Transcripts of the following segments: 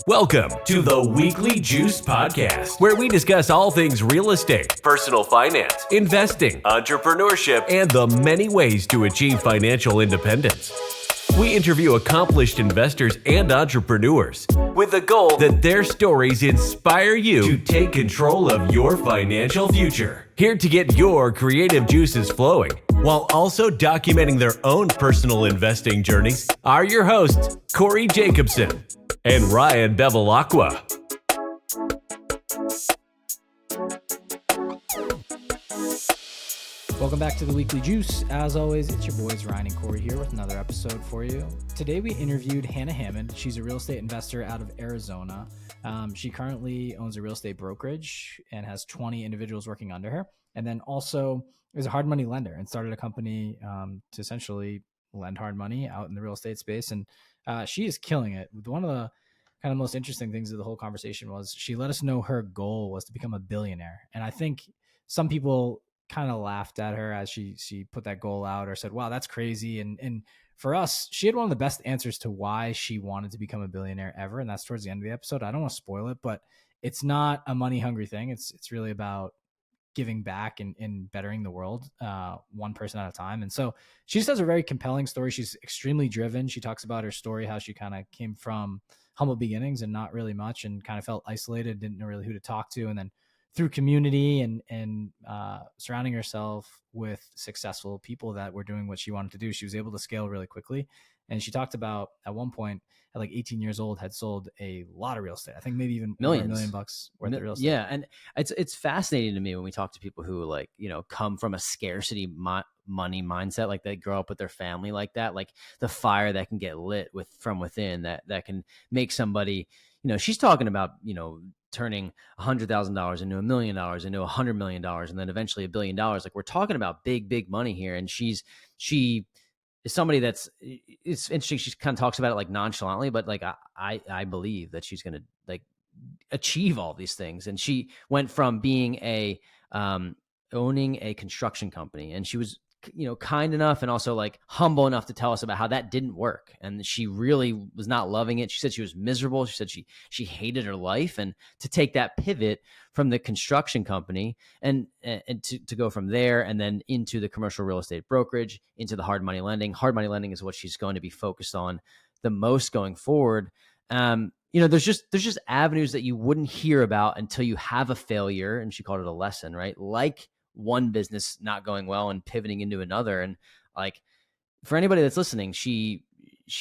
Welcome to the Weekly Juice Podcast, where we discuss all things real estate, personal finance, investing, entrepreneurship, and the many ways to achieve financial independence. We interview accomplished investors and entrepreneurs with the goal that their stories inspire you to take control of your financial future. Here to get your creative juices flowing while also documenting their own personal investing journeys are your hosts, Corey Jacobson and Ryan Bevilacqua. Welcome back to the Weekly Juice. As always, it's your boys Ryan and Corey here with another episode for you. Today we interviewed Hannah Hammond. She's a real estate investor out of Arizona. She currently owns a real estate brokerage and has 20 individuals working under her. And then also is a hard money lender and started a company to essentially lend hard money out in the real estate space. And she is killing it. One of the kind of most interesting things of the whole conversation was she let us know her goal was to become a billionaire. And I think some people kind of laughed at her as she put that goal out or said, wow, that's crazy. And for us, she had one of the best answers to why she wanted to become a billionaire ever. And that's towards the end of the episode. I don't want to spoil it, but it's not a money hungry thing. It's really about giving back and bettering the world one person at a time. And so she just has a very compelling story. She's extremely driven. She talks about her story, how she kind of came from humble beginnings and not really much and kind of felt isolated, didn't know really who to talk to. And then through community and surrounding herself with successful people that were doing what she wanted to do, she was able to scale really quickly. And she talked about at one point at like 18 years old had sold a lot of real estate. I think maybe even $1 million worth of real estate. Yeah. And it's fascinating to me when we talk to people who come from a scarcity money mindset, like they grow up with their family like that, like the fire that can get lit from within that can make somebody, she's talking about, turning $100,000 into $1 million, into $100 million, and then eventually $1 billion. Like we're talking about big money here. And she is somebody it's interesting. She kind of talks about it like nonchalantly, but like I believe that she's going to like achieve all these things. And she went from being owning a construction company, and she was kind enough and also like humble enough to tell us about how that didn't work. And she really was not loving it. She said she was miserable. She said she hated her life, and to take that pivot from the construction company and to go from there and then into the commercial real estate brokerage, into the hard money lending. Hard money lending is what she's going to be focused on the most going forward. There's just avenues that you wouldn't hear about until you have a failure. And she called it a lesson, right? Like one business not going well and pivoting into another. And like for anybody that's listening, she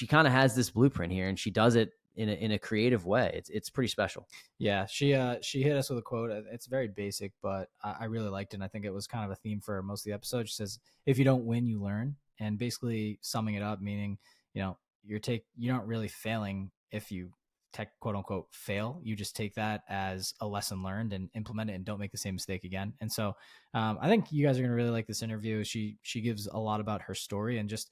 kind of has this blueprint here, and she does it in a creative way. It's pretty special. Yeah. She hit us with a quote. It's very basic, but I really liked it. And I think it was kind of a theme for most of the episode. She says, if you don't win, you learn. And basically summing it up, meaning, you're not really failing if you quote unquote fail. You just take that as a lesson learned and implement it and don't make the same mistake again. And so I think you guys are going to really like this interview. She gives a lot about her story, and just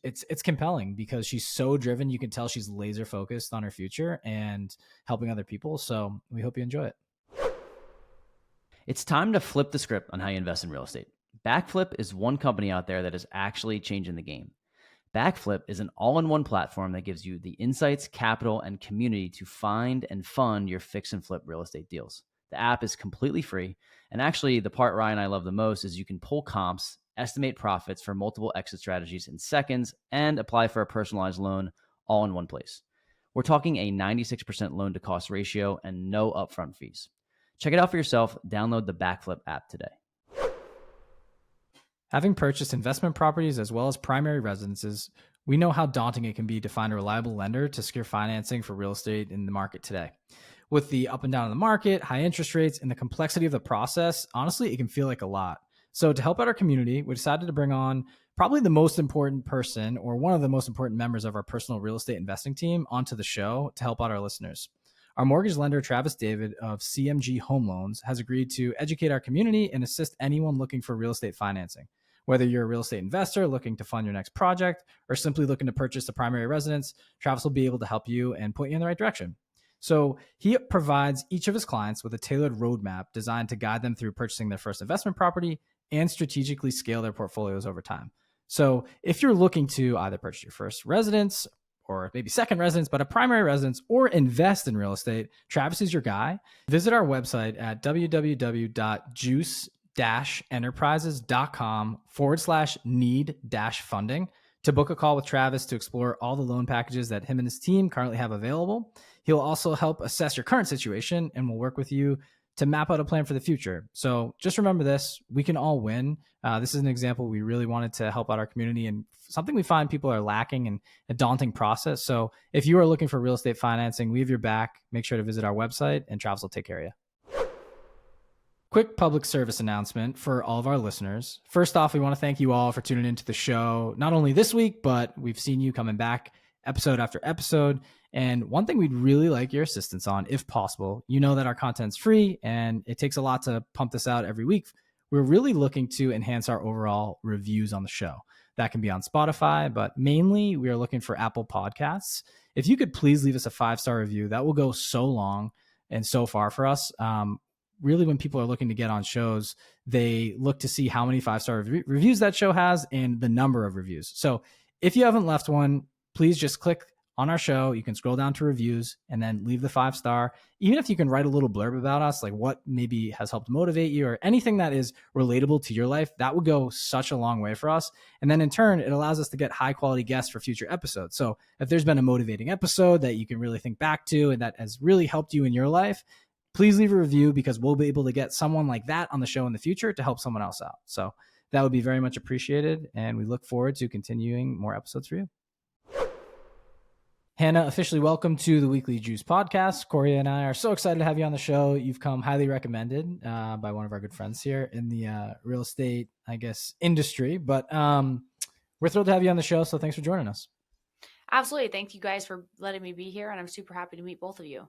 it's compelling because she's so driven. You can tell she's laser focused on her future and helping other people. So we hope you enjoy it. It's time to flip the script on how you invest in real estate. Backflip is one company out there that is actually changing the game. Backflip is an all-in-one platform that gives you the insights, capital, and community to find and fund your fix and flip real estate deals. The app is completely free. And actually, the part Ryan and I love the most is you can pull comps, estimate profits for multiple exit strategies in seconds, and apply for a personalized loan all in one place. We're talking a 96% loan to cost ratio and no upfront fees. Check it out for yourself. Download the Backflip app today. Having purchased investment properties as well as primary residences, we know how daunting it can be to find a reliable lender to secure financing for real estate in the market today. With the up and down of the market, high interest rates, and the complexity of the process, honestly, it can feel like a lot. So to help out our community, we decided to bring on probably the most important person or one of the most important members of our personal real estate investing team onto the show to help out our listeners. Our mortgage lender, Travis David of CMG Home Loans, has agreed to educate our community and assist anyone looking for real estate financing. Whether you're a real estate investor looking to fund your next project or simply looking to purchase a primary residence, Travis will be able to help you and point you in the right direction. So he provides each of his clients with a tailored roadmap designed to guide them through purchasing their first investment property and strategically scale their portfolios over time. So if you're looking to either purchase your first residence or maybe second residence, but a primary residence, or invest in real estate, Travis is your guy. Visit our website at www.juice-enterprises.com/need-funding to book a call with Travis to explore all the loan packages that him and his team currently have available. He'll also help assess your current situation and will work with you to map out a plan for the future. So just remember this, we can all win. This is an example we really wanted to help out our community and something we find people are lacking in a daunting process. So if you are looking for real estate financing, we have your back. Make sure to visit our website and Travis will take care of you. Quick public service announcement for all of our listeners. First off, we want to thank you all for tuning into the show, not only this week, but we've seen you coming back episode after episode. And one thing we'd really like your assistance on, if possible, you know that our content's free and it takes a lot to pump this out every week. We're really looking to enhance our overall reviews on the show. That can be on Spotify, but mainly we are looking for Apple Podcasts. If you could please leave us a 5-star review, that will go so long and so far for us. Really, when people are looking to get on shows, they look to see how many 5-star reviews that show has and the number of reviews. So if you haven't left one, please just click on our show. You can scroll down to reviews and then leave the 5-star. Even if you can write a little blurb about us, like what maybe has helped motivate you or anything that is relatable to your life, that would go such a long way for us. And then in turn, it allows us to get high quality guests for future episodes. So if there's been a motivating episode that you can really think back to and that has really helped you in your life, please leave a review because we'll be able to get someone like that on the show in the future to help someone else out. So that would be very much appreciated. And we look forward to continuing more episodes for you. Hannah, officially welcome to the Weekly Juice podcast. Corey and I are so excited to have you on the show. You've come highly recommended by one of our good friends here in the real estate, industry. But we're thrilled to have you on the show. So thanks for joining us. Absolutely. Thank you guys for letting me be here. And I'm super happy to meet both of you.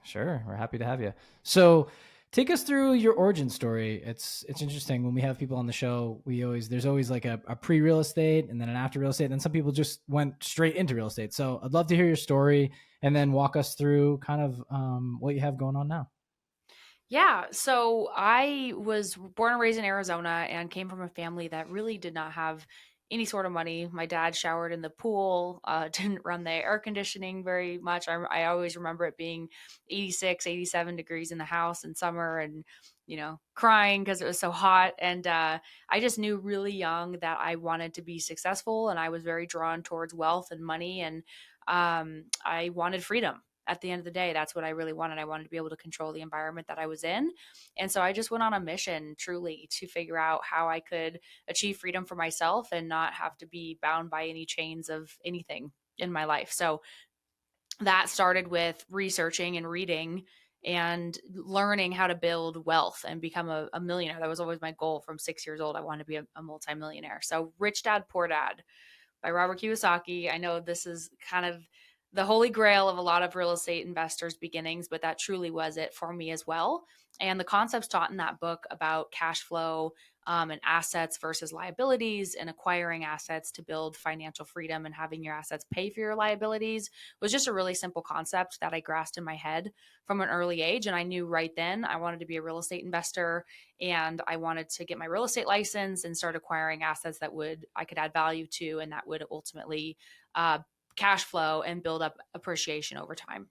Sure. We're happy to have you. So take us through your origin story. It's interesting when we have people on the show, there's always like a pre-real estate and then an after real estate. And then some people just went straight into real estate. So I'd love to hear your story and then walk us through kind of what you have going on now. Yeah. So I was born and raised in Arizona and came from a family that really did not have any sort of money. My dad showered in the pool, didn't run the air conditioning very much. I always remember it being 86, 87 degrees in the house in summer and, crying because it was so hot. And I just knew really young that I wanted to be successful and I was very drawn towards wealth and money. And I wanted freedom. At the end of the day, that's what I really wanted. I wanted to be able to control the environment that I was in. And so I just went on a mission truly to figure out how I could achieve freedom for myself and not have to be bound by any chains of anything in my life. So that started with researching and reading and learning how to build wealth and become a millionaire. That was always my goal from 6 years old. I wanted to be a multimillionaire. So Rich Dad, Poor Dad by Robert Kiyosaki. I know this is kind of the holy grail of a lot of real estate investors' beginnings, but that truly was it for me as well. And the concepts taught in that book about cash flow and assets versus liabilities and acquiring assets to build financial freedom and having your assets pay for your liabilities was just a really simple concept that I grasped in my head from an early age. And I knew right then I wanted to be a real estate investor and I wanted to get my real estate license and start acquiring assets that I could add value to and that would ultimately cash flow and build up appreciation over time.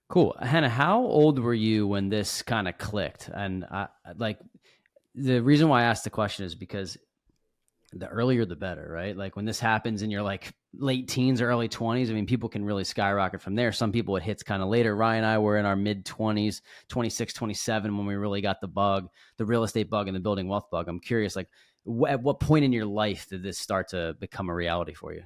Cool. Hannah, how old were you when this kind of clicked? And the reason why I asked the question is because the earlier, the better, right? Like when this happens in your like late teens or early 20s, I mean, people can really skyrocket from there. Some people it hits kind of later. Ryan and I were in our mid 20s, 26, 27, when we really got the bug, the real estate bug and the building wealth bug. I'm curious, like at what point in your life did this start to become a reality for you?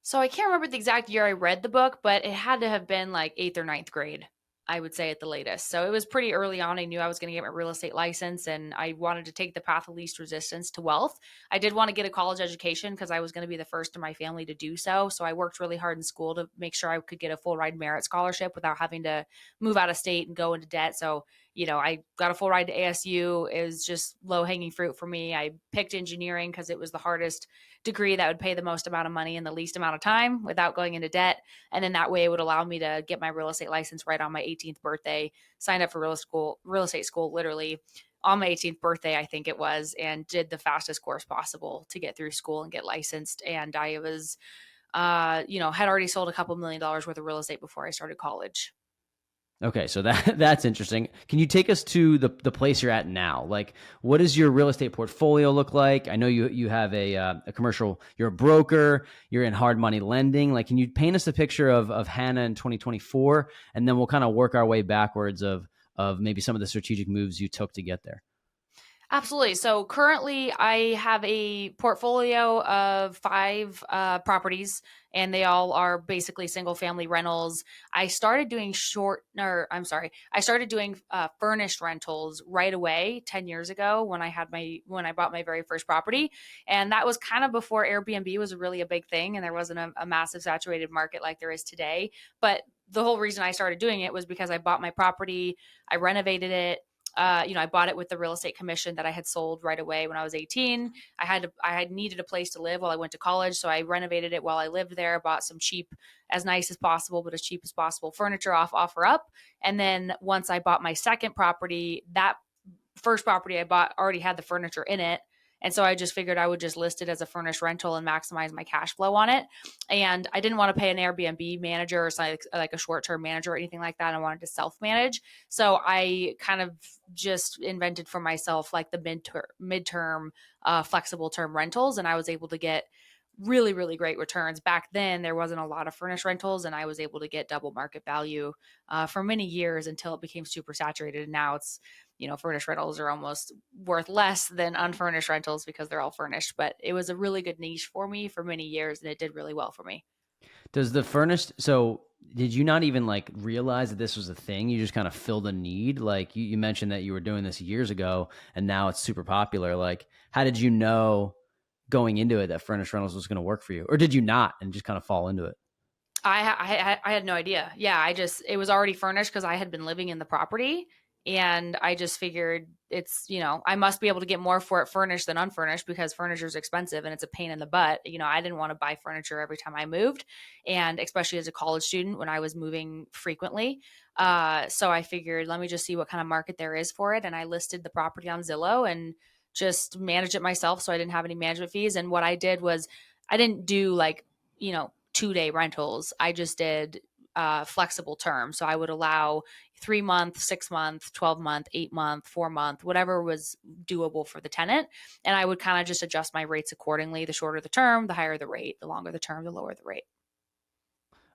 So I can't remember the exact year I read the book, but it had to have been like 8th or 9th grade, I would say at the latest. So it was pretty early on. I knew I was going to get my real estate license and I wanted to take the path of least resistance to wealth. I did want to get a college education because I was going to be the first in my family to do so. So I worked really hard in school to make sure I could get a full ride merit scholarship without having to move out of state and go into debt. So I got a full ride to ASU. It was just low hanging fruit for me. I picked engineering because it was the hardest degree that would pay the most amount of money in the least amount of time without going into debt. And then that way it would allow me to get my real estate license right on my 18th birthday, signed up for real estate school literally on my 18th birthday, I think it was, and did the fastest course possible to get through school and get licensed. And I was had already sold a couple $1 million worth of real estate before I started college. Okay, so that's interesting. Can you take us to the place you're at now? Like, what does your real estate portfolio look like? I know you have a commercial. You're a broker. You're in hard money lending. Like, can you paint us a picture of Hannah in 2024, and then we'll kind of work our way backwards of maybe some of the strategic moves you took to get there. Absolutely. So currently, I have a portfolio of 5 properties, and they all are basically single family rentals. I started doing I started doing furnished rentals right away 10 years ago when I bought my very first property, and that was kind of before Airbnb was really a big thing, and there wasn't a massive saturated market like there is today. But the whole reason I started doing it was because I bought my property, I renovated it. I bought it with the real estate commission that I had sold right away when I was 18. I had needed a place to live while I went to college, so I renovated it while I lived there. Bought some cheap, as nice as possible, but as cheap as possible furniture off OfferUp. And then once I bought my second property, that first property I bought already had the furniture in it. And so I just figured I would just list it as a furnished rental and maximize my cash flow on it. And I didn't want to pay an Airbnb manager or something like a short-term manager or anything like that. I wanted to self-manage. So I kind of just invented for myself like the midterm flexible term rentals. And I was able to get really, really great returns. Back then, there wasn't a lot of furnished rentals, and I was able to get double market value for many years until it became super saturated. And now it's, furnished rentals are almost worth less than unfurnished rentals because they're all furnished. But it was a really good niche for me for many years, and it did really well for me. Does the furnished, so did you not even like realize that this was a thing? You just kind of filled a need? Like you mentioned that you were doing this years ago and now it's super popular. Like, how did you know going into it that furnished rentals was going to work for you? Or did you not and just kind of fall into it? I had no idea. Yeah, it was already furnished because I had been living in the property, and I just figured I must be able to get more for it furnished than unfurnished because furniture is expensive and it's a pain in the butt. I didn't want to buy furniture every time I moved, and especially as a college student when I was moving frequently. So I figured, let me just see what kind of market there is for it, and I listed the property on Zillow and just managed it myself, so I didn't have any management fees. And what I did was I didn't do 2-day rentals. I just did flexible term. So I would allow 3-month, 6-month, 12-month, 8-month, 4-month, whatever was doable for the tenant. And I would kind of just adjust my rates accordingly. The shorter the term, the higher the rate. The longer the term, the lower the rate.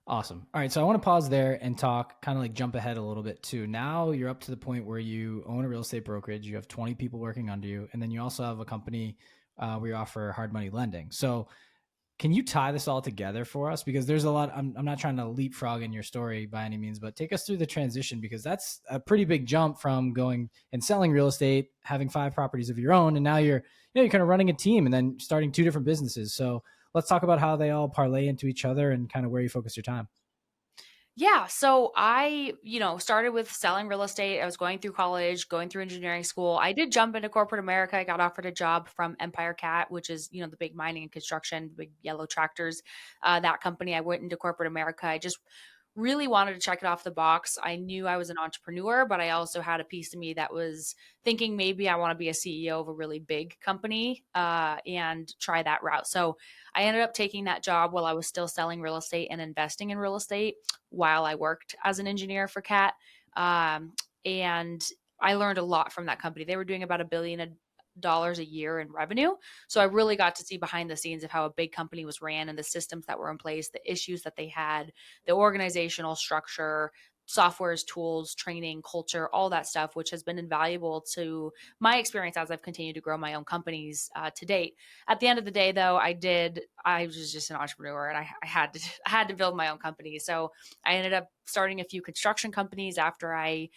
Awesome. All right. So I want to pause there and talk, kind of like jump ahead a little bit too. Now you're up to the point where you own a real estate brokerage. You have 20 people working under you. And then you also have a company where you offer hard money lending. So can you tie this all together for us? Because there's a lot, I'm not trying to leapfrog in your story by any means, but take us through the transition, because that's a pretty big jump from going and selling real estate, having 5 properties of your own. And now you're kind of running a team and then starting 2 different businesses. So let's talk about how they all parlay into each other and kind of where you focus your time. Yeah. So I, started with selling real estate. I was going through college, going through engineering school. I did jump into corporate America. I got offered a job from Empire Cat, which is, the big mining and construction, big yellow tractors. That company, I went into corporate America. I just really wanted to check it off the box. I knew I was an entrepreneur, but I also had a piece of me that was thinking maybe I want to be a CEO of a really big company and try that route. So I ended up taking that job while I was still selling real estate and investing in real estate while I worked as an engineer for CAT. And I learned a lot from that company. They were doing about $1 billion a year in revenue. So I really got to see behind the scenes of how a big company was ran and the systems that were in place, the issues that they had, the organizational structure, softwares, tools, training, culture, all that stuff, which has been invaluable to my experience as I've continued to grow my own companies to date. At the end of the day, though, I was just an entrepreneur, and I had to build my own company. So I ended up starting a few construction companies after I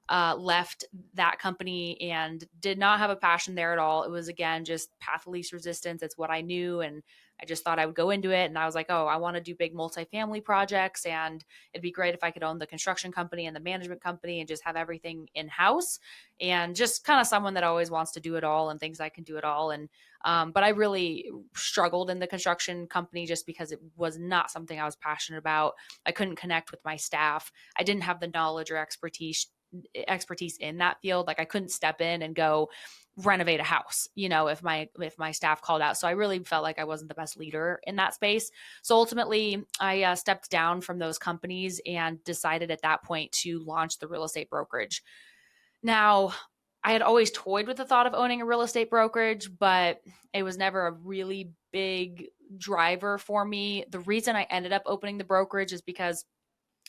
left that company and did not have a passion there at all. It was, again, just path of least resistance. It's what I knew. And I just thought I would go into it. And I was like, oh, I want to do big multifamily projects. And it'd be great if I could own the construction company and the management company and just have everything in house. And just kind of someone that always wants to do it all and thinks I can do it all. And, but I really struggled in the construction company just because it was not something I was passionate about. I couldn't connect with my staff. I didn't have the knowledge or expertise in that field. Like I couldn't step in and go, renovate a house, if my staff called out. So I really felt like I wasn't the best leader in that space. So ultimately I stepped down from those companies and decided at that point to launch the real estate brokerage. Now, I had always toyed with the thought of owning a real estate brokerage, but it was never a really big driver for me. The reason I ended up opening the brokerage is because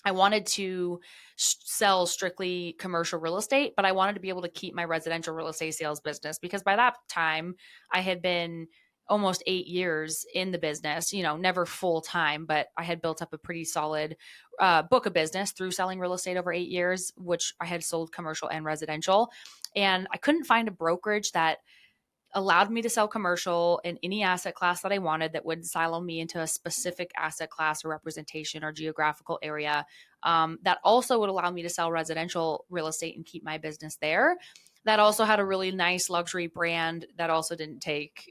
I wanted to sell strictly commercial real estate, but I wanted to be able to keep my residential real estate sales business, because by that time I had been almost 8 years in the business, never full time, but I had built up a pretty solid book of business through selling real estate over 8 years, which I had sold commercial and residential. And I couldn't find a brokerage that allowed me to sell commercial in any asset class that I wanted, that would silo me into a specific asset class or representation or geographical area, that also would allow me to sell residential real estate and keep my business there. That also had a really nice luxury brand that also didn't take,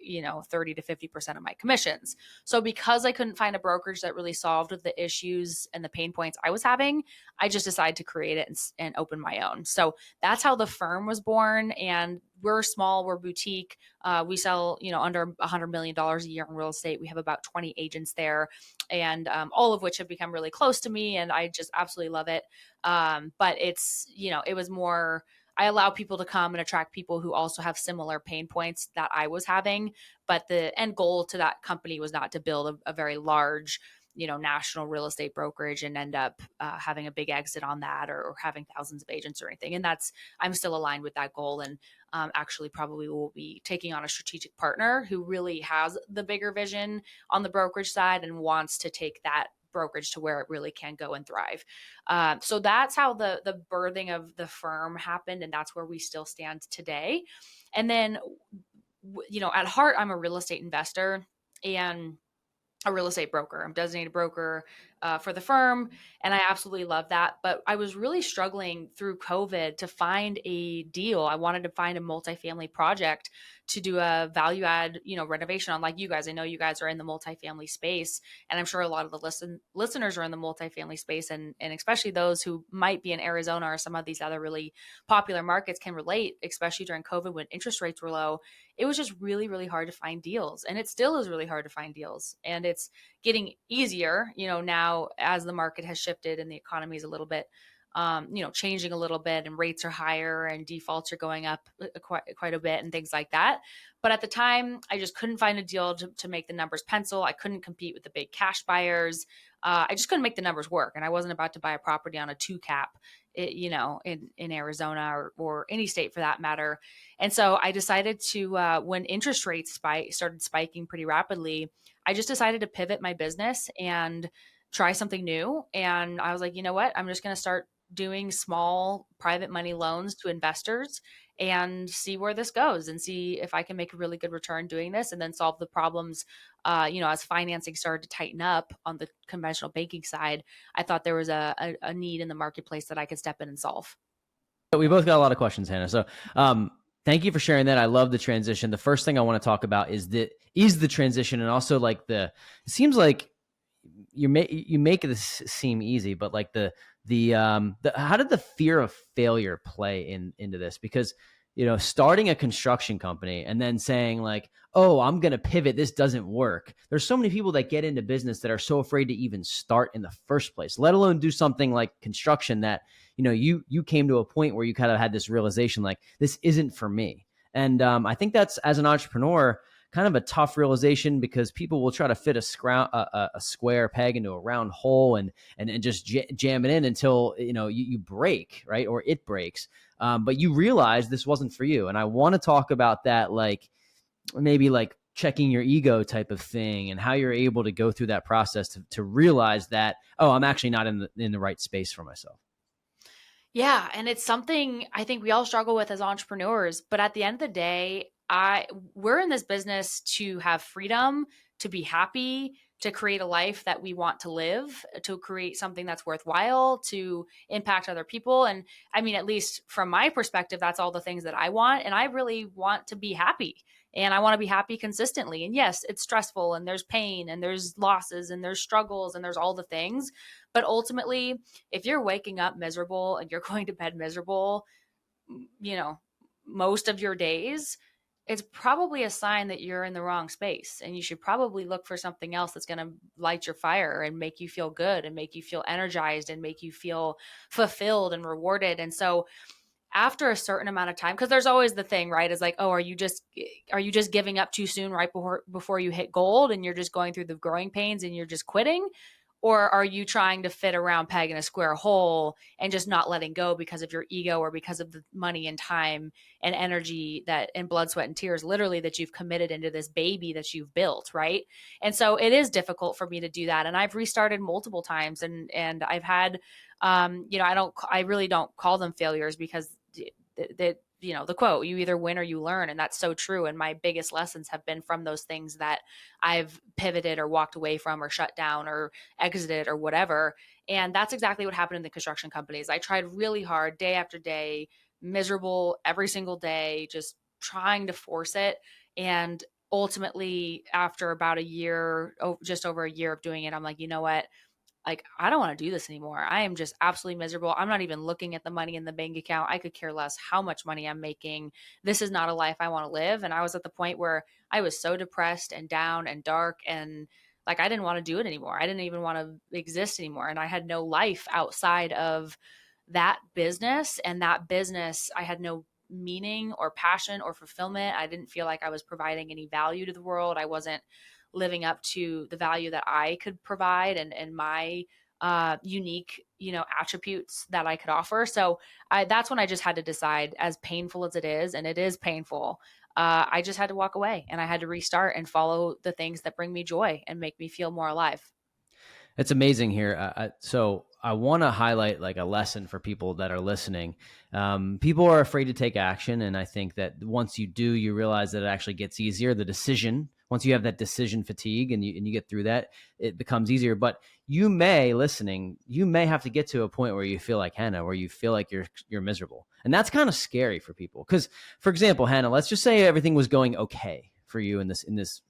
30 to 50% of my commissions. So because I couldn't find a brokerage that really solved the issues and the pain points I was having, I just decided to create it and open my own. So that's how the firm was born. And we're small, we're boutique. We sell, under $100 million a year in real estate. We have about 20 agents there, and all of which have become really close to me. And I just absolutely love it. But it's, it was more, I allow people to come and attract people who also have similar pain points that I was having. But the end goal to that company was not to build a very large, national real estate brokerage and end up having a big exit on that, or having thousands of agents or anything. And I'm still aligned with that goal. And actually probably will be taking on a strategic partner who really has the bigger vision on the brokerage side and wants to take that brokerage to where it really can go and thrive. So that's how the birthing of the firm happened. And that's where we still stand today. And then, at heart, I'm a real estate investor and a real estate broker. I'm designated broker for the firm, and I absolutely love that. But I was really struggling through COVID to find a deal. I wanted to find a multifamily project to do a value add, renovation on, like you guys. I know you guys are in the multifamily space, and I'm sure a lot of the listeners are in the multifamily space, and especially those who might be in Arizona or some of these other really popular markets can relate, especially during COVID when interest rates were low. It was just really, really hard to find deals, and it still is really hard to find deals. And it's getting easier, now as the market has shifted and the economy is a little bit, changing a little bit, and rates are higher and defaults are going up quite a bit and things like that. But at the time, I just couldn't find a deal to make the numbers pencil. I couldn't compete with the big cash buyers. I just couldn't make the numbers work. And I wasn't about to buy a property on a 2 cap, in Arizona or any state for that matter. And so I decided to, when interest rates started spiking pretty rapidly, I just decided to pivot my business and try something new. And I was like, you know what? I'm just going to start doing small private money loans to investors and see where this goes, and see if I can make a really good return doing this, and then solve the problems. As financing started to tighten up on the conventional banking side, I thought there was a need in the marketplace that I could step in and solve. We both got a lot of questions, Hannah. So thank you for sharing that. I love the transition. The first thing I want to talk about is the transition, and also like it seems like you make this seem easy, but like the how did the fear of failure play into this? Because, starting a construction company and then saying like, oh, I'm going to pivot, this doesn't work. There's so many people that get into business that are so afraid to even start in the first place, let alone do something like construction that, you came to a point where you kind of had this realization, like, this isn't for me. And I think that's, as an entrepreneur, kind of a tough realization, because people will try to fit a square peg into a round hole and just jam it in until, you break, right? Or it breaks. But you realize this wasn't for you. And I want to talk about that, like maybe like checking your ego type of thing, and how you're able to go through that process to realize that, oh, I'm actually not in the right space for myself. Yeah. And it's something I think we all struggle with as entrepreneurs, but at the end of the day, we're in this business to have freedom, to be happy, to create a life that we want to live, to create something that's worthwhile, to impact other people. And I mean, at least from my perspective, that's all the things that I want. And I really want to be happy, and I want to be happy consistently. And yes, it's stressful, and there's pain, and there's losses, and there's struggles, and there's all the things. But ultimately, if you're waking up miserable and you're going to bed miserable, most of your days, it's probably a sign that you're in the wrong space, and you should probably look for something else that's going to light your fire and make you feel good and make you feel energized and make you feel fulfilled and rewarded. And so after a certain amount of time, because there's always the thing, right, is like, oh, are you just giving up too soon right before you hit gold, and you're just going through the growing pains and you're just quitting? Or are you trying to fit a round peg in a square hole and just not letting go because of your ego or because of the money and time and energy that and blood, sweat, and tears, literally, that you've committed into this baby that you've built, right? And so it is difficult for me to do that. And I've restarted multiple times, and I've had, I really don't call them failures, because that, the quote, you either win or you learn. And that's so true. And my biggest lessons have been from those things that I've pivoted or walked away from or shut down or exited or whatever. And that's exactly what happened in the construction companies. I tried really hard, day after day, miserable every single day, just trying to force it. And ultimately, after about a year, just over a year of doing it, I'm like, you know what? Like, I don't want to do this anymore. I am just absolutely miserable. I'm not even looking at the money in the bank account. I could care less how much money I'm making. This is not a life I want to live. And I was at the point where I was so depressed and down and dark, and like, I didn't want to do it anymore. I didn't even want to exist anymore. And I had no life outside of that business. And that business, I had no meaning or passion or fulfillment. I didn't feel like I was providing any value to the world. I wasn't living up to the value that I could provide and my unique, attributes that I could offer. So that's when I just had to decide, as painful as it is, and it is painful, I just had to walk away, and I had to restart and follow the things that bring me joy and make me feel more alive. It's amazing here. So I want to highlight like a lesson for people that are listening. People are afraid to take action. And I think that once you do, you realize that it actually gets easier. The decision, once you have that decision fatigue and you get through that, it becomes easier. But you may have to get to a point where you feel like Hannah, where you feel like you're miserable. And that's kind of scary for people. Because, for example, Hannah, let's just say everything was going okay for you in this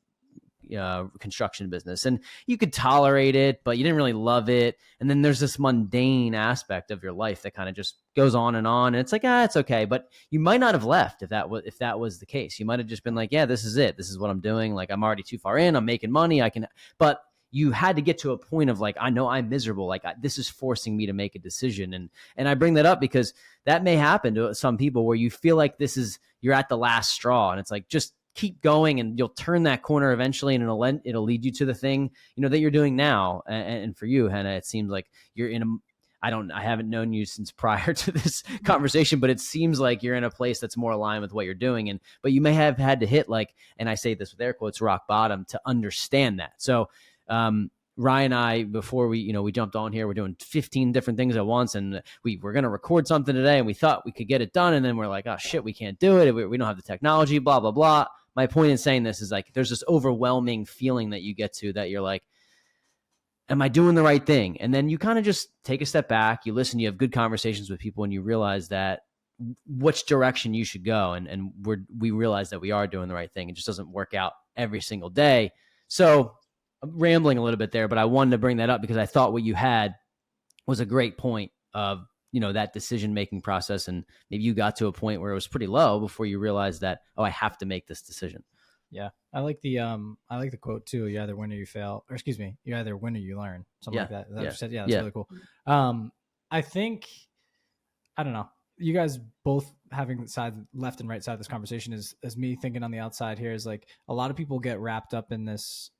construction business, and you could tolerate it, but you didn't really love it. And then there's this mundane aspect of your life that kind of just goes on, and it's like, it's okay. But you might not have left if that was the case. You might have just been like, yeah, this is it. This is what I'm doing. Like, I'm already too far in. I'm making money. But you had to get to a point of like, I know I'm miserable. Like, this is forcing me to make a decision. And I bring that up because that may happen to some people where you feel like you're at the last straw, and it's like, just keep going and you'll turn that corner eventually, and it'll lead you to the thing, that you're doing now. And for you, Hannah, it seems like you're I haven't known you since prior to this conversation, but it seems like you're in a place that's more aligned with what you're doing. But you may have had to hit, like, and I say this with air quotes, rock bottom to understand that. So, Ryan and I, before we jumped on here, we're doing 15 different things at once, and we were going to record something today, and we thought we could get it done. And then we're like, oh shit, we can't do it. We don't have the technology, blah, blah, blah. My point in saying this is like, there's this overwhelming feeling that you get to that you're like, am I doing the right thing? And then you kind of just take a step back, you listen, you have good conversations with people, and you realize that which direction you should go. And we realize that we are doing the right thing. It just doesn't work out every single day. So I'm rambling a little bit there, but I wanted to bring that up because I thought what you had was a great point of, that decision-making process. And maybe you got to a point where it was pretty low before you realized that, I have to make this decision. Yeah. I like the quote too. You either win or you fail, or excuse me, you either win or you learn. Something like that. That said, that's really cool. I think, I don't know, you guys both having left and right side of this conversation is me thinking on the outside here is like, a lot of people get wrapped up in this.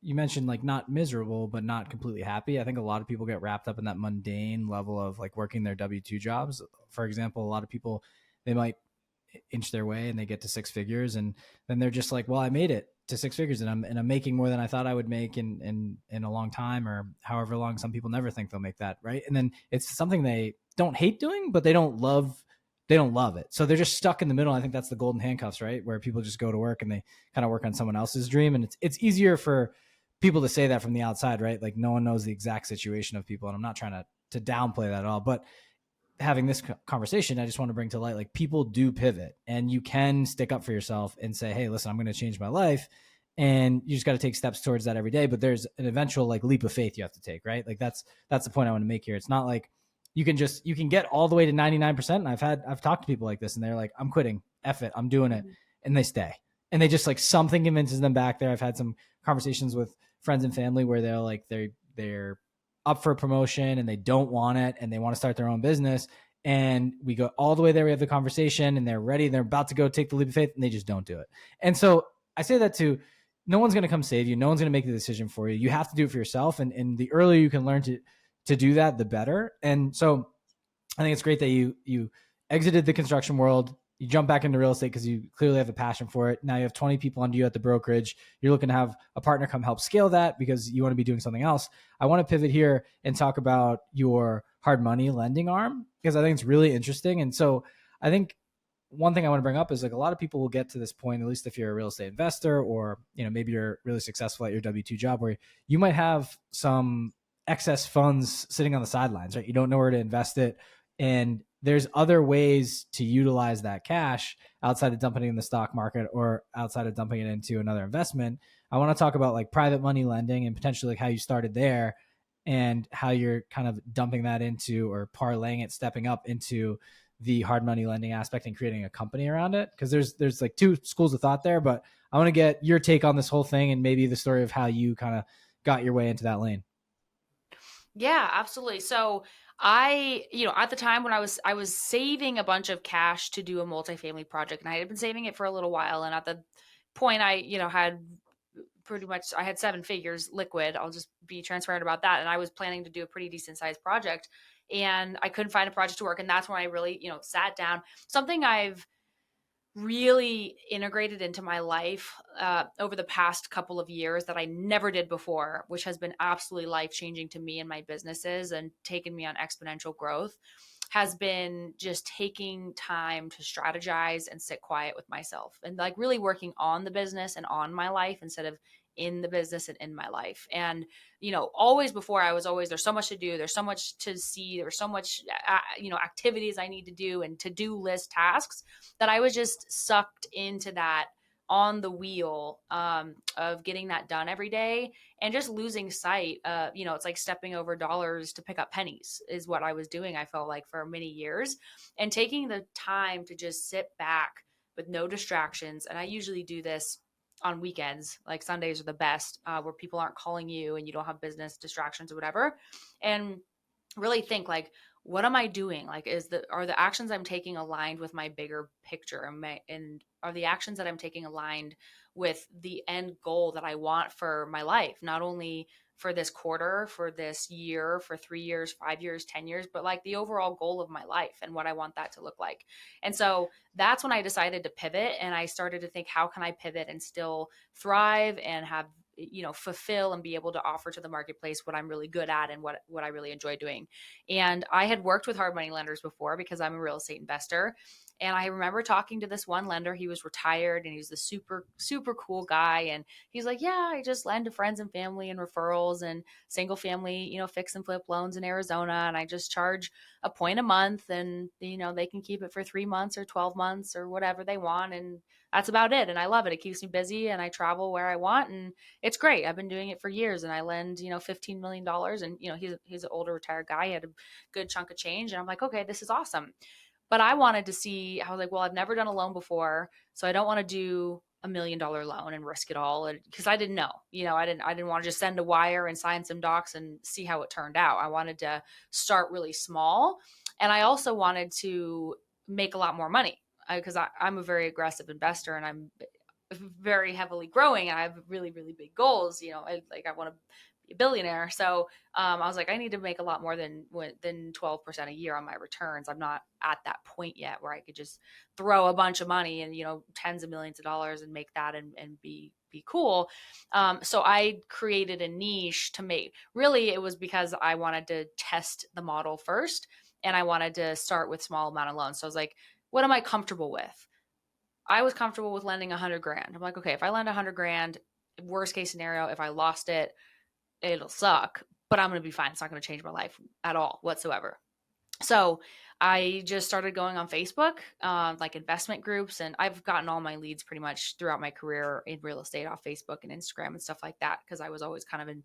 You mentioned like not miserable, but not completely happy. I think a lot of people get wrapped up in that mundane level of like working their W-2 jobs. For example, a lot of people, they might inch their way and they get to six figures, and then they're just like, well, I made it to six figures, and I'm making more than I thought I would make in a long time, or however long. Some people never think they'll make that, right? And then it's something they don't hate doing, but they don't love it. So they're just stuck in the middle. I think that's the golden handcuffs, right? Where people just go to work and they kind of work on someone else's dream. And it's easier for people to say that from the outside, right? Like, no one knows the exact situation of people. And I'm not trying to downplay that at all, but having this conversation, I just want to bring to light, like, people do pivot, and you can stick up for yourself and say, hey, listen, I'm going to change my life. And you just got to take steps towards that every day. But there's an eventual like leap of faith you have to take, right? Like that's the point I want to make here. It's not like you can get all the way to 99%. And I've talked to people like this, and they're like, I'm quitting F it, I'm doing it. Mhm. And they stay. And they just like, something convinces them back there. I've had some conversations with friends and family where they're like, they're up for a promotion and they don't want it and they want to start their own business. And we go all the way there. We have the conversation and they're ready. They're about to go take the leap of faith and they just don't do it. And so I say that to, no one's going to come save you. No one's going to make the decision for you. You have to do it for yourself. And the earlier you can learn to do that, the better. And so I think it's great that you exited the construction world. You jump back into real estate because you clearly have a passion for it. Now you have 20 people under you at the brokerage. You're looking to have a partner come help scale that because you want to be doing something else. I want to pivot here and talk about your hard money lending arm because I think it's really interesting. And so I think one thing I want to bring up is like a lot of people will get to this point, at least if you're a real estate investor or, maybe you're really successful at your W-2 job where you might have some excess funds sitting on the sidelines, right? You don't know where to invest it. And there's other ways to utilize that cash outside of dumping it in the stock market or outside of dumping it into another investment. I want to talk about like private money lending and potentially like how you started there and how you're kind of dumping that into or parlaying it, stepping up into the hard money lending aspect and creating a company around it. Cause there's like two schools of thought there, but I want to get your take on this whole thing and maybe the story of how you kind of got your way into that lane. Yeah, absolutely. So at the time when I was saving a bunch of cash to do a multifamily project, and I had been saving it for a little while. And at the point had pretty much, I had 7 figures liquid. I'll just be transparent about that. And I was planning to do a pretty decent sized project and I couldn't find a project to work. And that's when I really, sat down. Something I've really integrated into my life over the past couple of years that I never did before, which has been absolutely life-changing to me and my businesses and taken me on exponential growth, has been just taking time to strategize and sit quiet with myself and like really working on the business and on my life instead of in the business and in my life. And, always before I was always, there's so much to do. There's so much to see. There's so much, activities I need to do and to-do list tasks that I was just sucked into that on the wheel of getting that done every day and just losing sight. It's like stepping over dollars to pick up pennies is what I was doing. I felt like for many years and taking the time to just sit back with no distractions. And I usually do this on weekends, like Sundays are the best, where people aren't calling you and you don't have business distractions or whatever. And really think like, what am I doing? Like, are the actions I'm taking aligned with my bigger picture? And are the actions that I'm taking aligned with the end goal that I want for my life? Not only for this quarter, for this year, for 3 years, 5 years, 10 years, but like the overall goal of my life and what I want that to look like. And so that's when I decided to pivot and I started to think, how can I pivot and still thrive and have, fulfill and be able to offer to the marketplace what I'm really good at and what I really enjoy doing. And I had worked with hard money lenders before because I'm a real estate investor. And I remember talking to this one lender. He was retired and he was the super, super cool guy. And he's like, yeah, I just lend to friends and family and referrals and single family, fix and flip loans in Arizona. And I just charge a point a month and, they can keep it for 3 months or 12 months or whatever they want. And that's about it. And I love it. It keeps me busy and I travel where I want. And it's great. I've been doing it for years and I lend, $15 million. And, he's an older retired guy. He had a good chunk of change. And I'm like, okay, this is awesome. But I wanted to see, I was like, well, I've never done a loan before. So I don't want to do $1 million loan and risk it all. And because I didn't know, I didn't want to just send a wire and sign some docs and see how it turned out. I wanted to start really small. And I also wanted to make a lot more money because I'm a very aggressive investor and I'm very heavily growing. And I have really, really big goals. I want to be a billionaire. So I was like, I need to make a lot more than 12% a year on my returns. I'm not at that point yet where I could just throw a bunch of money and, tens of millions of dollars and make that and be cool. So I created a niche to make, really it was because I wanted to test the model first and I wanted to start with small amount of loans. So I was like, what am I comfortable with? I was comfortable with lending $100,000. I'm like, okay, if I lend $100,000, worst case scenario, if I lost it, it'll suck, but I'm going to be fine. It's not going to change my life at all whatsoever. So I just started going on Facebook, like investment groups. And I've gotten all my leads pretty much throughout my career in real estate off Facebook and Instagram and stuff like that. Cause I was always kind of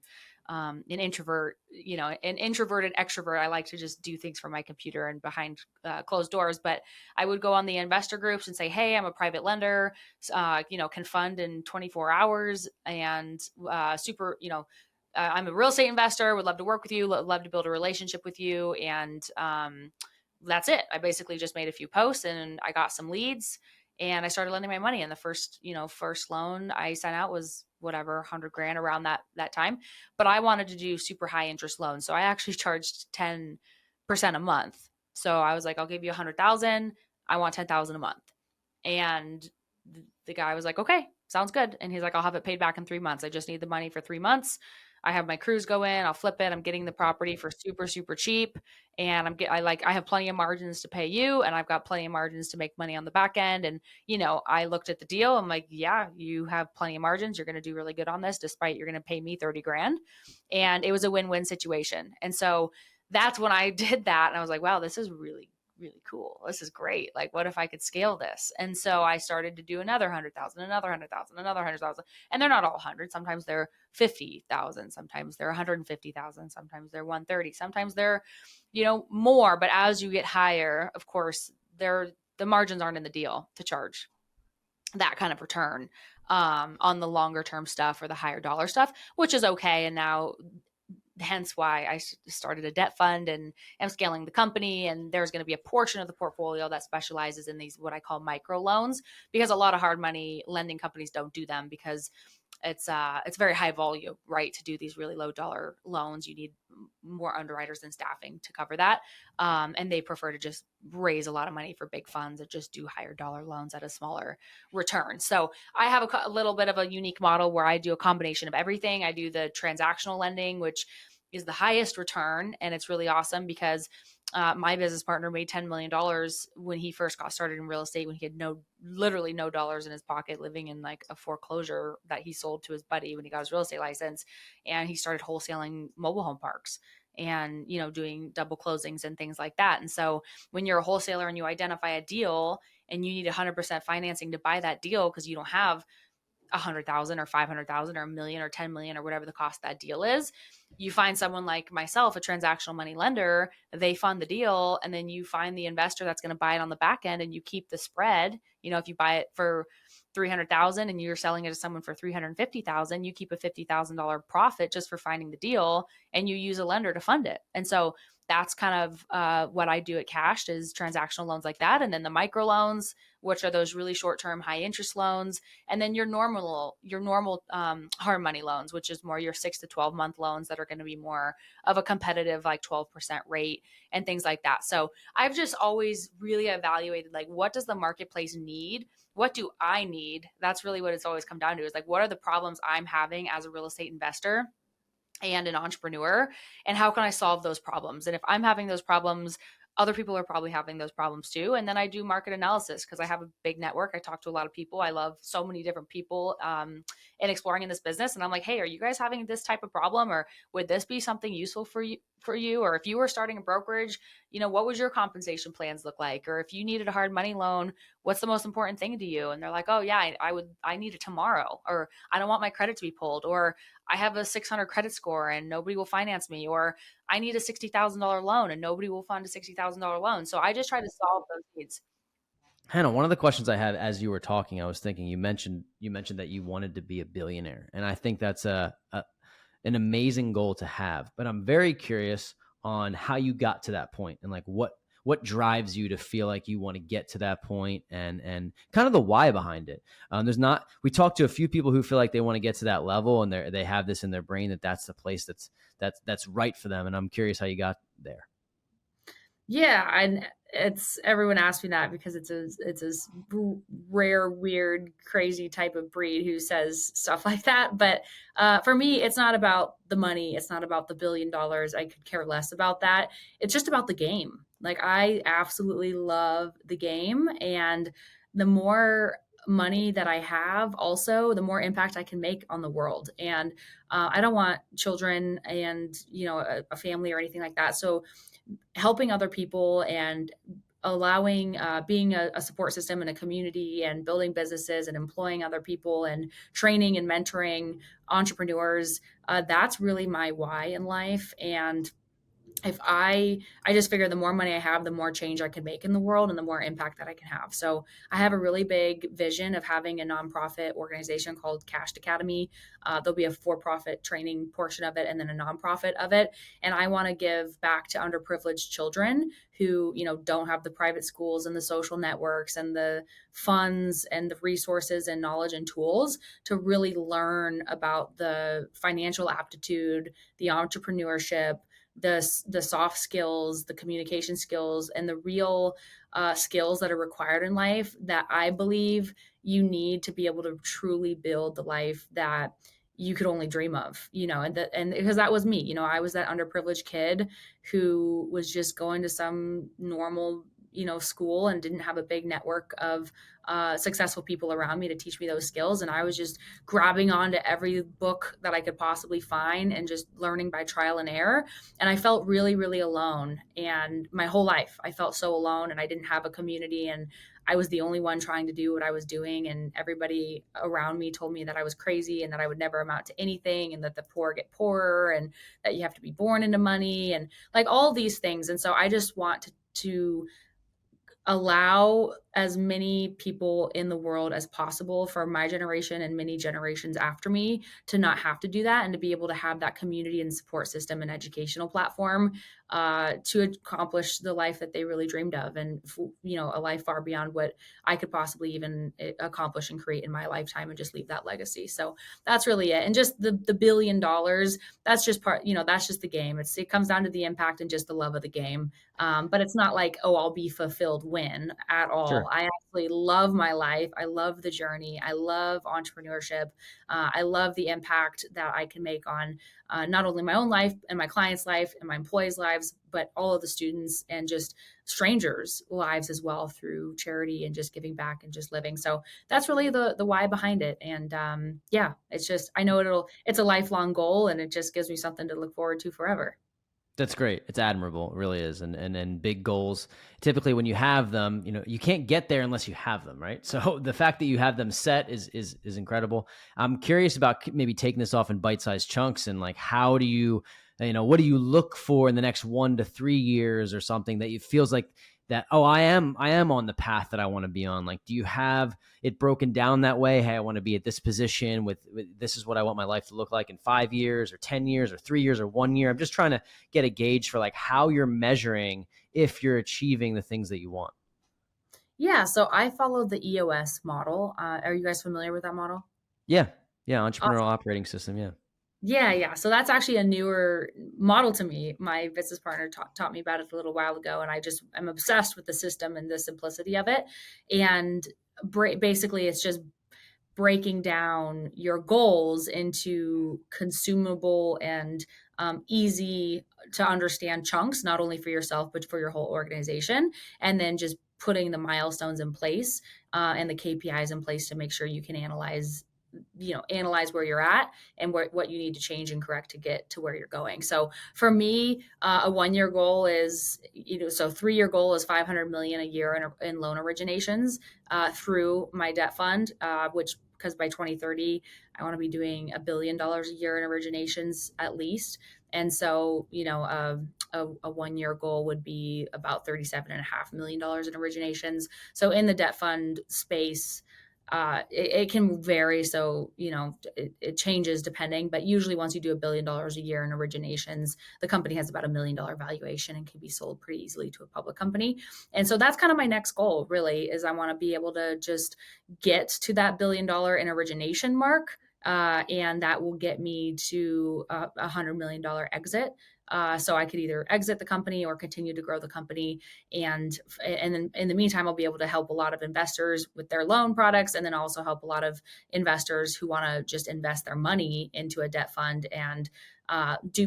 an introvert, an introverted extrovert. I like to just do things from my computer and behind closed doors. But I would go on the investor groups and say, hey, I'm a private lender, can fund in 24 hours and super, I'm a real estate investor, would love to work with you, love to build a relationship with you. And that's it. I basically just made a few posts and I got some leads and I started lending my money. And the first loan I sent out was whatever, 100 grand around that time. But I wanted to do super high interest loans. So I actually charged 10% a month. So I was like, I'll give you 100,000. I want 10,000 a month. And the guy was like, okay, sounds good. And he's like, I'll have it paid back in 3 months. I just need the money for 3 months. I have my crews go in, I'll flip it. I'm getting the property for super, super cheap. And I have plenty of margins to pay you and I've got plenty of margins to make money on the back end. And, I looked at the deal. I'm like, yeah, you have plenty of margins. You're going to do really good on this, despite you're going to pay me 30 grand. And it was a win-win situation. And so that's when I did that. And I was like, wow, this is really, really cool. This is great. Like, what if I could scale this? And so I started to do another 100,000, another 100,000, another 100,000. And they're not all 100. Sometimes they're 50,000. Sometimes they're 150,000. Sometimes they're 130. Sometimes they're, more. But as you get higher, of course, the margins aren't in the deal to charge that kind of return on the longer term stuff or the higher dollar stuff, which is okay. And now hence why I started a debt fund and am scaling the company. And there's going to be a portion of the portfolio that specializes in these, what I call micro loans, because a lot of hard money lending companies don't do them because it's very high volume, right? To do these really low dollar loans, you need more underwriters and staffing to cover that. And they prefer to just raise a lot of money for big funds that just do higher dollar loans at a smaller return. So I have a little bit of a unique model where I do a combination of everything. I do the transactional lending, which is the highest return. And it's really awesome because my business partner made $10 million when he first got started in real estate, when he had literally no dollars in his pocket, living in like a foreclosure that he sold to his buddy when he got his real estate license. And he started wholesaling mobile home parks and, doing double closings and things like that. And so when you're a wholesaler and you identify a deal and you need 100% financing to buy that deal because you don't have 100,000 or 500,000 or $1 million or 10 million or whatever the cost of that deal is, you find someone like myself, a transactional money lender, they fund the deal. And then you find the investor that's going to buy it on the back end and you keep the spread. If you buy it for 300,000 and you're selling it to someone for 350,000, you keep a $50,000 profit just for finding the deal and you use a lender to fund it. And so that's kind of what I do at Cashed is transactional loans like that. And then the micro loans, which are those really short-term high interest loans. And then your normal hard money loans, which is more your 6 to 12 month loans that are going to be more of a competitive, like 12% rate and things like that. So I've just always really evaluated, like, what does the marketplace need? What do I need? That's really what it's always come down to, is like, what are the problems I'm having as a real estate investor and an entrepreneur, and how can I solve those problems? And if I'm having those problems, other people are probably having those problems too. And then I do market analysis because I have a big network. I talk to a lot of people. I love so many different people in exploring in this business. And I'm like, hey, are you guys having this type of problem? Or would this be something useful for you? Or if you were starting a brokerage, what would your compensation plans look like? Or if you needed a hard money loan, what's the most important thing to you? And they're like, oh yeah, I need it tomorrow. Or I don't want my credit to be pulled. Or I have a 600 credit score and nobody will finance me. Or I need a $60,000 loan and nobody will fund a $60,000 loan. So I just try to solve those needs. Hannah, one of the questions I had as you were talking, I was thinking, you mentioned that you wanted to be a billionaire. And I think that's an amazing goal to have, but I'm very curious on how you got to that point and like what drives you to feel like you want to get to that point and kind of the why behind it. We talked to a few people who feel like they want to get to that level and they have this in their brain that's the place that's right for them. And I'm curious how you got there. Yeah. And everyone asks me that because it's a rare, weird, crazy type of breed who says stuff like that. But for me, it's not about the money. It's not about the $1 billion. I could care less about that. It's just about the game. Like, I absolutely love the game. And the more money that I have, also, the more impact I can make on the world. And I don't want children and, a family or anything like that. So helping other people and allowing being a support system in a community and building businesses and employing other people and training and mentoring entrepreneurs. That's really my why in life. And if I just figure the more money I have, the more change I can make in the world and the more impact that I can have. So I have a really big vision of having a nonprofit organization called Cashed Academy. There'll be a for-profit training portion of it and then a nonprofit of it. And I want to give back to underprivileged children who, don't have the private schools and the social networks and the funds and the resources and knowledge and tools to really learn about the financial aptitude, the entrepreneurship, the soft skills, the communication skills, and the real skills that are required in life that I believe you need to be able to truly build the life that you could only dream of, and because that was me, I was that underprivileged kid who was just going to some normal, school and didn't have a big network of successful people around me to teach me those skills. And I was just grabbing onto every book that I could possibly find and just learning by trial and error. And I felt really, really alone. And my whole life, I felt so alone and I didn't have a community. And I was the only one trying to do what I was doing. And everybody around me told me that I was crazy and that I would never amount to anything and that the poor get poorer and that you have to be born into money and like all these things. And so I just want to allow as many people in the world as possible for my generation and many generations after me to not have to do that and to be able to have that community and support system and educational platform to accomplish the life that they really dreamed of and, a life far beyond what I could possibly even accomplish and create in my lifetime and just leave that legacy. So that's really it. And just the $1 billion, that's just part, that's just the game. It comes down to the impact and just the love of the game. But it's not like, oh, I'll be fulfilled when at all. Sure. I actually love my life. I love the journey. I love entrepreneurship. I love the impact that I can make on not only my own life and my clients' life and my employees' lives, but all of the students and just strangers' lives as well through charity and just giving back and just living. So that's really the why behind it. And it's just, I know it's a lifelong goal and it just gives me something to look forward to forever. That's great. It's admirable. It really is. And big goals, typically when you have them, you can't get there unless you have them, right? So the fact that you have them set is incredible. I'm curious about maybe taking this off in bite-sized chunks and like, how do you, what do you look for in the next 1 to 3 years or something that it feels like that, oh, I am on the path that I want to be on? Like, do you have it broken down that way? Hey, I want to be at this position with this is what I want my life to look like in 5 years or 10 years or 3 years or 1 year. I'm just trying to get a gauge for like how you're measuring if you're achieving the things that you want. Yeah. So I followed the EOS model. Are you guys familiar with that model? Yeah. Entrepreneurial operating system. Yeah. Yeah. So that's actually a newer model to me. My business partner taught me about it a little while ago, and I'm obsessed with the system and the simplicity of it. And basically, it's just breaking down your goals into consumable and easy to understand chunks, not only for yourself, but for your whole organization. And then just putting the milestones in place and the KPIs in place to make sure you can analyze where you're at and what you need to change and correct to get to where you're going. So for me, a 1-year goal is, 3-year goal is 500 million a year in loan originations through my debt fund, because by 2030, I want to be doing $1 billion a year in originations at least. And so, a 1-year goal would be about $37.5 million in originations. So in the debt fund space, it can vary. So, it changes depending, but usually once you do $1 billion a year in originations, the company has about $1 million valuation and can be sold pretty easily to a public company. And so that's kind of my next goal really, is I want to be able to just get to that $1 billion in origination mark. And that will get me to a $100 million exit. So I could either exit the company or continue to grow the company. And then in the meantime, I'll be able to help a lot of investors with their loan products, and then also help a lot of investors who want to just invest their money into a debt fund and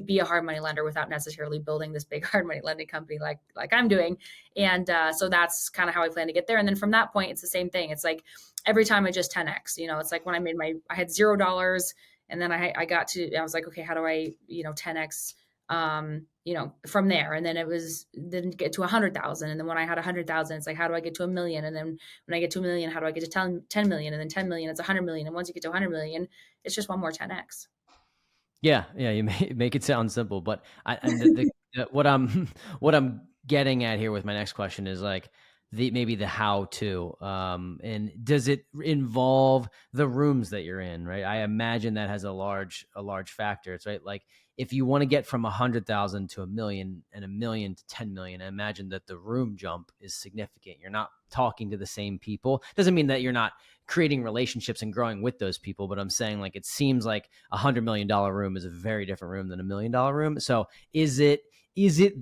be a hard money lender without necessarily building this big hard money lending company like I'm doing. And so that's kind of how I plan to get there. And then from that point, it's the same thing. It's like every time I just 10X, it's like when I had $0 and then I was like, okay, how do I, 10X from there. And then it was, then get to 100,000. And then when I had 100,000, it's like, how do I get to 1 million? And then when I get to 1 million, how do I get to 10 million? And then 10 million, it's 100 million. And once you get to 100 million, it's just one more 10X. Yeah, you make it sound simple, but what I'm getting at here with my next question is like maybe the how to, and does it involve the rooms that you're in, right? I imagine that has a large factor. It's right, like if you want to get from 100,000 to 1 million and 1 million to 10 million, I imagine that the room jump is significant. You're not talking to the same people. Doesn't mean that you're not creating relationships and growing with those people, but I'm saying like it seems like $100 million room is a very different room than $1 million room. So is it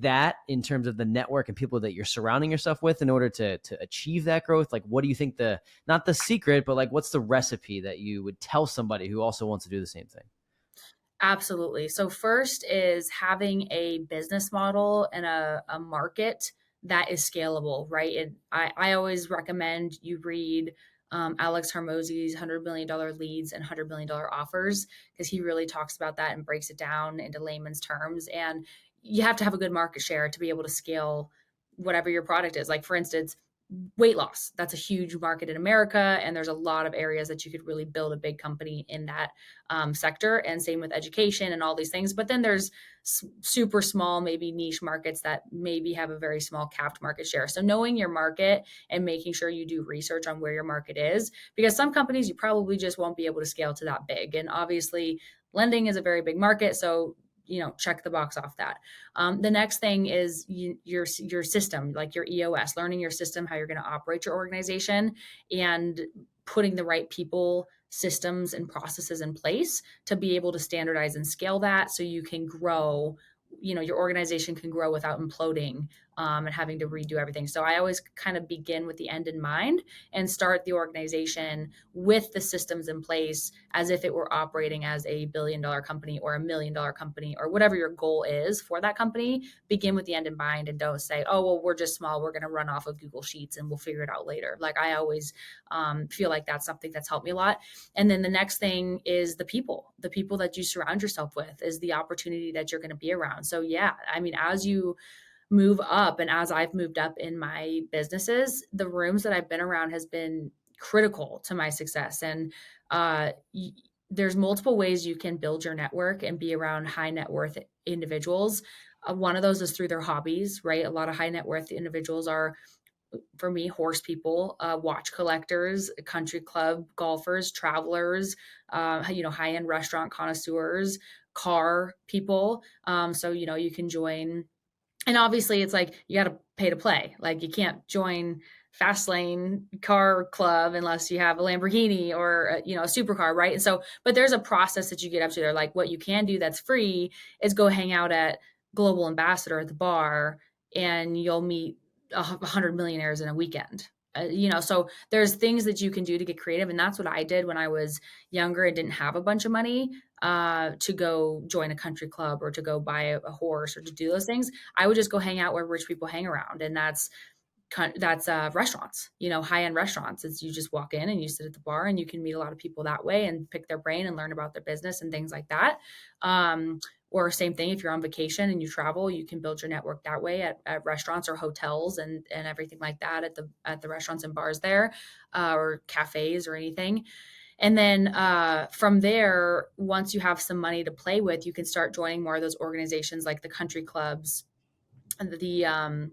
that in terms of the network and people that you're surrounding yourself with in order to achieve that growth? Like, what do you think not the secret, but like, what's the recipe that you would tell somebody who also wants to do the same thing? Absolutely. So first is having a business model and a market that is scalable, right? I always recommend you read Alex Hormozy's $100 million leads and $100 million offers, because he really talks about that and breaks it down into layman's terms. And you have to have a good market share to be able to scale whatever your product is. Like, for instance, weight loss. That's a huge market in America. And there's a lot of areas that you could really build a big company in that sector. And same with education and all these things. But then there's super small, maybe niche markets that maybe have a very small capped market share. So knowing your market and making sure you do research on where your market is, because some companies you probably just won't be able to scale to that big. And obviously lending is a very big market. So check the box off that. The next thing is your system, like your EOS, learning your system, how you're going to operate your organization, and putting the right people, systems, and processes in place to be able to standardize and scale that so you can grow. Your organization can grow without imploding and having to redo everything. So I always kind of begin with the end in mind and start the organization with the systems in place as if it were operating as a $1 billion company or $1 million company, or whatever your goal is for that company. Begin with the end in mind and don't say, oh, well, we're just small, we're going to run off of Google Sheets and we'll figure it out later. Like, I always feel like that's something that's helped me a lot. And then the next thing is the people that you surround yourself with is the opportunity that you're going to be around. So yeah, I mean, as you move up and as I've moved up in my businesses, the rooms that I've been around has been critical to my success. And there's multiple ways you can build your network and be around high net worth individuals. One of those is through their hobbies, right? A lot of high net worth individuals are, for me, horse people, watch collectors, country club golfers, travelers, high-end restaurant connoisseurs, car people. So, you can join. And obviously it's like, you got to pay to play. Like, you can't join fast lane car club unless you have a Lamborghini or a supercar, right? And so, but there's a process that you get up to there. Like, what you can do that's free is go hang out at Global Ambassador at the bar, and you'll meet 100 millionaires in a weekend. So there's things that you can do to get creative. And that's what I did when I was younger and didn't have a bunch of money to go join a country club or to go buy a horse or to do those things. I would just go hang out where rich people hang around. And that's restaurants, high-end restaurants. It's, you just walk in and you sit at the bar and you can meet a lot of people that way and pick their brain and learn about their business and things like that. Or same thing, if you're on vacation and you travel, you can build your network that way at restaurants or hotels and everything like that at the restaurants and bars there, or cafes or anything. And then from there, once you have some money to play with, you can start joining more of those organizations like the country clubs and the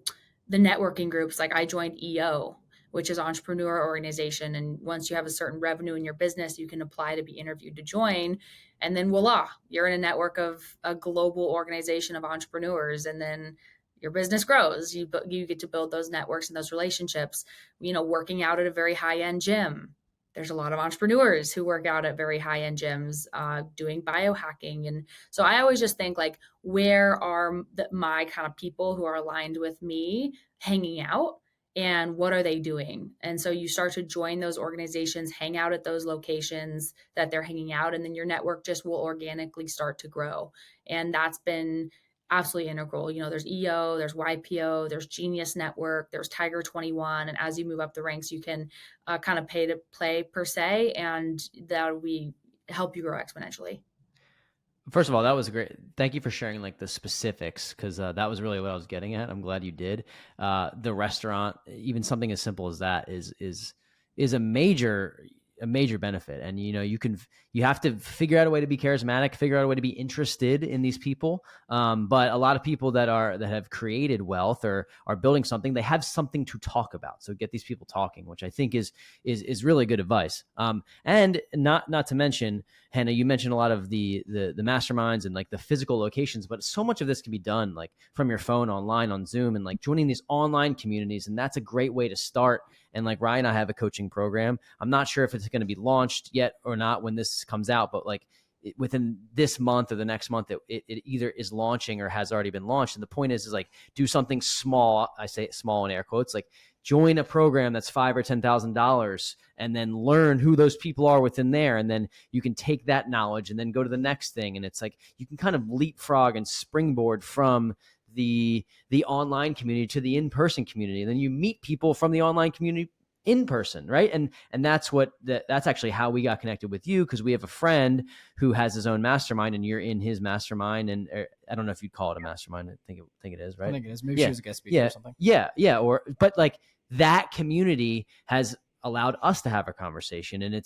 networking groups. Like, I joined EO, which is entrepreneur organization. And once you have a certain revenue in your business, you can apply to be interviewed to join. And then voila, you're in a network of a global organization of entrepreneurs. And then your business grows. You get to build those networks and those relationships, working out at a very high-end gym. There's a lot of entrepreneurs who work out at very high-end gyms, doing biohacking. And so I always just think, like, where are my kind of people who are aligned with me hanging out, and what are they doing? And so you start to join those organizations, hang out at those locations that they're hanging out, and then your network just will organically start to grow. And that's been absolutely integral. There's EO, there's YPO, there's Genius Network, there's Tiger 21. And as you move up the ranks, you can kind of pay to play per se, and that will help you grow exponentially. First of all, that was great. Thank you for sharing like the specifics, because that was really what I was getting at. I'm glad you did. The restaurant, even something as simple as that, is a major benefit. And you have to figure out a way to be charismatic, figure out a way to be interested in these people. But a lot of people that have created wealth or are building something, they have something to talk about. So get these people talking, which I think is really good advice. And not to mention, Hannah, you mentioned a lot of the masterminds and like the physical locations, but so much of this can be done like from your phone, online, on Zoom, and like joining these online communities. And that's a great way to start. And like Ryan and I have a coaching program. I'm not sure if it's going to be launched yet or not when this comes out, but like within this month or the next month, it either is launching or has already been launched. And the point is like do something small. I say small in air quotes, like join a program that's $5,000 or $10,000 and then learn who those people are within there. And then you can take that knowledge and then go to the next thing. And it's like you can kind of leapfrog and springboard from the online community to the in-person community. And then you meet people from the online community in person, right? And that's that's actually how we got connected with you, because we have a friend who has his own mastermind and you're in his mastermind. And I don't know if you'd call it a mastermind. I think it is, right? I think it is. Maybe she was a guest speaker yeah, or something. Yeah. But like that community has allowed us to have a conversation. And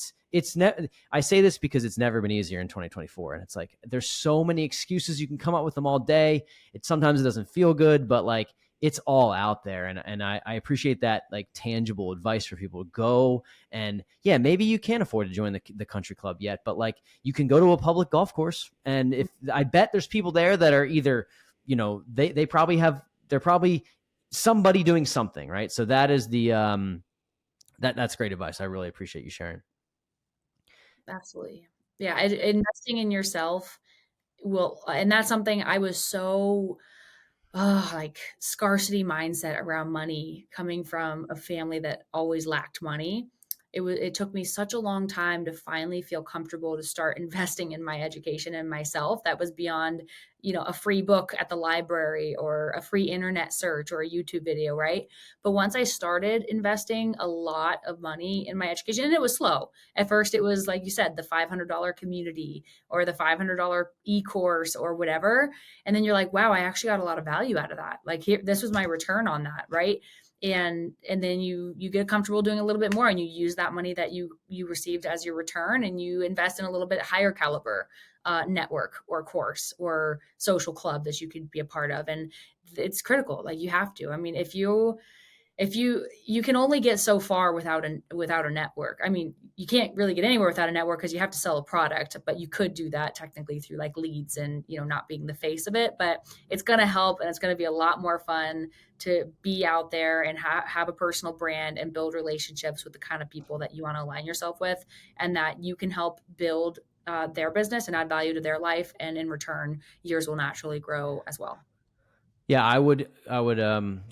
I say this because it's never been easier in 2024. And it's like, there's so many excuses. You can come up with them all day. Sometimes it doesn't feel good, but like it's all out there. And I appreciate that like tangible advice for people to go. And yeah, maybe you can't afford to join the country club yet, but like you can go to a public golf course. And I bet there's people there that are either, they're probably somebody doing something, right? So that is that's great advice. I really appreciate you sharing. Absolutely. Yeah. Investing in yourself and that's something I was so, like scarcity mindset around money coming from a family that always lacked money. It took me such a long time to finally feel comfortable to start investing in my education and myself. That was beyond, a free book at the library or a free internet search or a YouTube video, right? But once I started investing a lot of money in my education, and it was slow. At first, it was like you said, the $500 community or the $500 e-course or whatever. And then you're like, wow, I actually got a lot of value out of that. Like this was my return on that, right? And then you get comfortable doing a little bit more and you use that money that you received as your return and you invest in a little bit higher caliber network or course or social club that you could be a part of. And it's critical. Like you have to. I mean, if you can only get so far without a network. I mean, you can't really get anywhere without a network because you have to sell a product, but you could do that technically through like leads and, not being the face of it, but it's going to help and it's going to be a lot more fun to be out there and have a personal brand and build relationships with the kind of people that you want to align yourself with and that you can help build their business and add value to their life. And in return, yours will naturally grow as well. Yeah, I would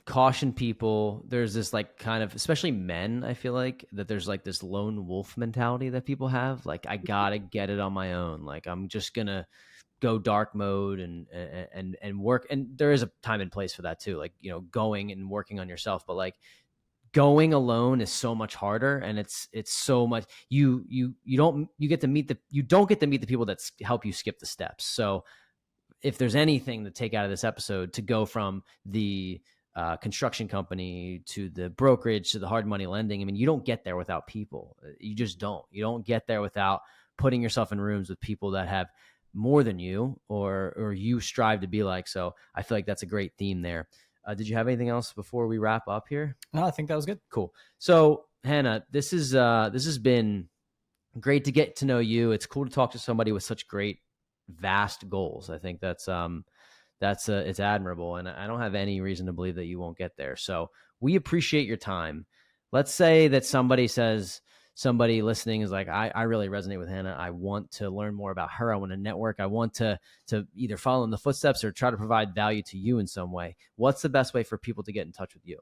caution people. There's this like kind of, especially men, I feel like that there's like this lone wolf mentality that people have. Like I gotta get it on my own. Like I'm just gonna go dark mode and work. And there is a time and place for that too. Like, going and working on yourself, but like going alone is so much harder. And it's so much, you don't get to meet the people that help you skip the steps. So if there's anything to take out of this episode, to go from the construction company to the brokerage to the hard money lending, I mean, you don't get there without people. You just don't. You don't get there without putting yourself in rooms with people that have more than you or you strive to be like. So I feel like that's a great theme there. Did you have anything else before we wrap up here? No, I think that was good. Cool. So Hannah, this has been great to get to know you. It's cool to talk to somebody with such great vast goals. I think that's it's admirable, and I don't have any reason to believe that you won't get there. So we appreciate your time. Let's say that somebody listening is like, I really resonate with Hannah. I want to learn more about her. I want to network. I want to either follow in the footsteps or try to provide value to you in some way. What's the best way for people to get in touch with you?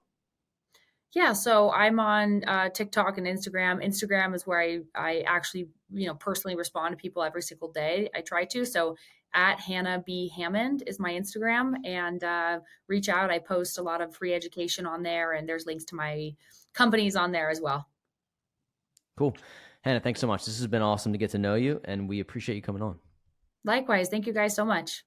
Yeah, so I'm on TikTok and Instagram. Instagram is where I actually, personally respond to people every single day. I try to. So at Hannah B. Hammond is my Instagram, and reach out. I post a lot of free education on there, and there's links to my companies on there as well. Cool. Hannah, thanks so much. This has been awesome to get to know you, and we appreciate you coming on. Likewise. Thank you guys so much.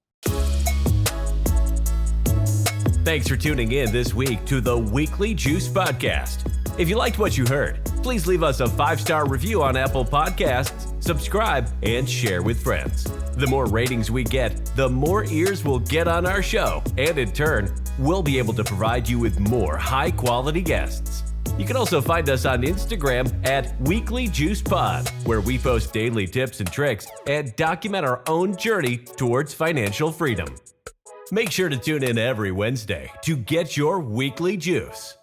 Thanks for tuning in this week to the Weekly Juice Podcast. If you liked what you heard, please leave us a 5-star review on Apple Podcasts, subscribe, and share with friends. The more ratings we get, the more ears we'll get on our show, and in turn, we'll be able to provide you with more high-quality guests. You can also find us on Instagram at Weekly Juice Pod, where we post daily tips and tricks and document our own journey towards financial freedom. Make sure to tune in every Wednesday to get your weekly juice.